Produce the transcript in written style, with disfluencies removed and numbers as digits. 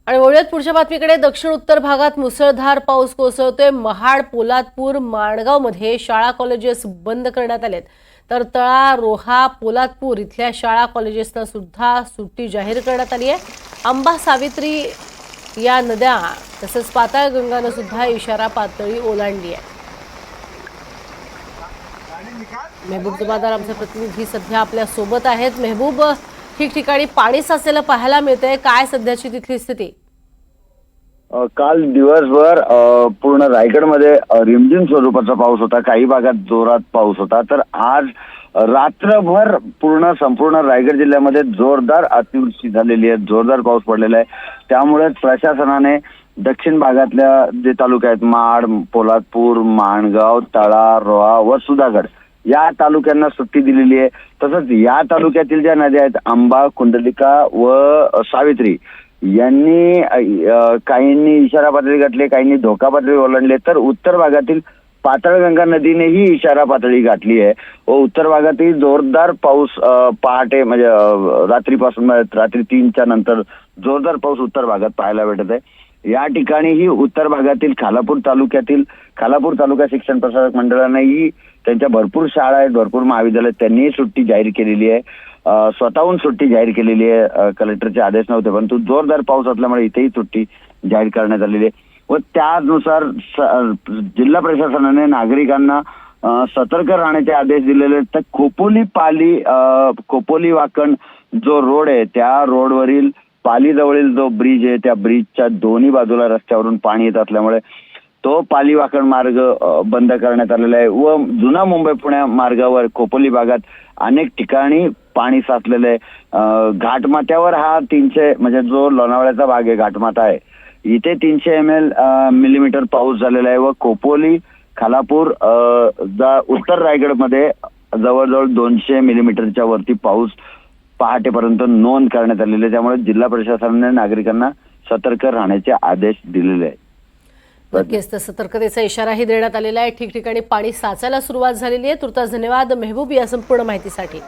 आणि वळूयात पुढच्या बातमीकडे। दक्षिण उत्तर भागात मुसळधार पाऊस कोसळतोय। महाड, पोलादपूर, माणगावमध्ये शाळा कॉलेजेस बंद करण्यात आलेत, तर तळा, रोहा, पोलादपूर इथल्या शाळा कॉलेजेसना सुद्धा सुट्टी जाहीर करण्यात आली आहे। अंबा, सावित्री या नद्या तसंच पाताळगंगानं सुद्धा इशारा पातळी ओलांडली आहे। मेहबूब जमादार आमचे प्रतिनिधी सध्या आपल्या सोबत आहेत। मेहबूब, ठिकठिकाणी पाणी साचलेलं पाहायला मिळतंय, काय सध्याची तिथली स्थिती? काल दिवसभर पूर्ण रायगडमध्ये रिमझिम स्वरूपाचा पाऊस होता। काही भागात जोरात पाऊस होता, तर आज रात्रभर संपूर्ण रायगड जिल्ह्यामध्ये जोरदार अतिवृष्टी झालेली आहे। जोरदार पाऊस पडलेला आहे। त्यामुळे प्रशासनाने दक्षिण भागातल्या जे तालुके आहेत, महाड, पोलादपूर, माणगाव, तळा, रोहा व सुधागड या तालुक्यांना सुट्टी दिलेली आहे। तसंच या तालुक्यातील ज्या नद्या आहेत, अंबा, कुंडलिका व सावित्री यांनी काहींनी इशारा पातळी गाठली, काहींनी धोका पातळी ओलांडली, तर उत्तर भागातील पाताळगंगा नदीनेही इशारा पातळी गाठली आहे व उत्तर भागातही जोरदार पाऊस पहाटे म्हणजे रात्रीपासून रात्री 3च्या नंतर जोरदार पाऊस उत्तर भागात पाहायला भेटत आहे। या ठिकाणीही उत्तर भागातील खालापूर तालुका शिक्षण प्रसारक मंडळानेही त्यांच्या भरपूर शाळा आहेत, भरपूर महाविद्यालय त्यांनी सुट्टी जाहीर केलेली आहे। स्वतःहून सुट्टी जाहीर केलेली आहे। कलेक्टरचे आदेश नव्हते, परंतु जोरदार पाऊस असल्यामुळे इथेही सुट्टी जाहीर करण्यात आलेली आहे व त्यानुसार जिल्हा प्रशासनाने नागरिकांना सतर्क राहण्याचे आदेश दिलेले। तर खोपोली वाकण जो रोड आहे, त्या रोडवरील पाली जवळील जो ब्रिज आहे, त्या ब्रिजच्या दोन्ही बाजूला रस्त्यावरून पाणी येत असल्यामुळे तो पाली वाकण मार्ग बंद करण्यात आलेला आहे व जुना मुंबई पुणे मार्गावर खोपोली भागात अनेक ठिकाणी पाणी साचलेलं आहे। घाटमाथ्यावर हा 300 म्हणजे जो लोणावळ्याचा भाग आहे, घाटमाथा आहे, इथे 300 मिलीमीटर पाऊस झालेला आहे व खोपोली, खालापूर, उत्तर रायगडमध्ये जवळजवळ 200 मिलीमीटरच्या वरती पाऊस पहाटेपर्यंत नोंद करण्यात आलेली आहे। त्यामुळे जिल्हा प्रशासनाने नागरिकांना सतर्क राहण्याचे आदेश दिलेले आहेत। नक्कीच तर सतर्कतेचा इशाराही देण्यात आलेला आहे। ठिकठिकाणी पाणी साचायला सुरुवात झालेली आहे। तुर्तास धन्यवाद मेहबूब या संपूर्ण माहितीसाठी।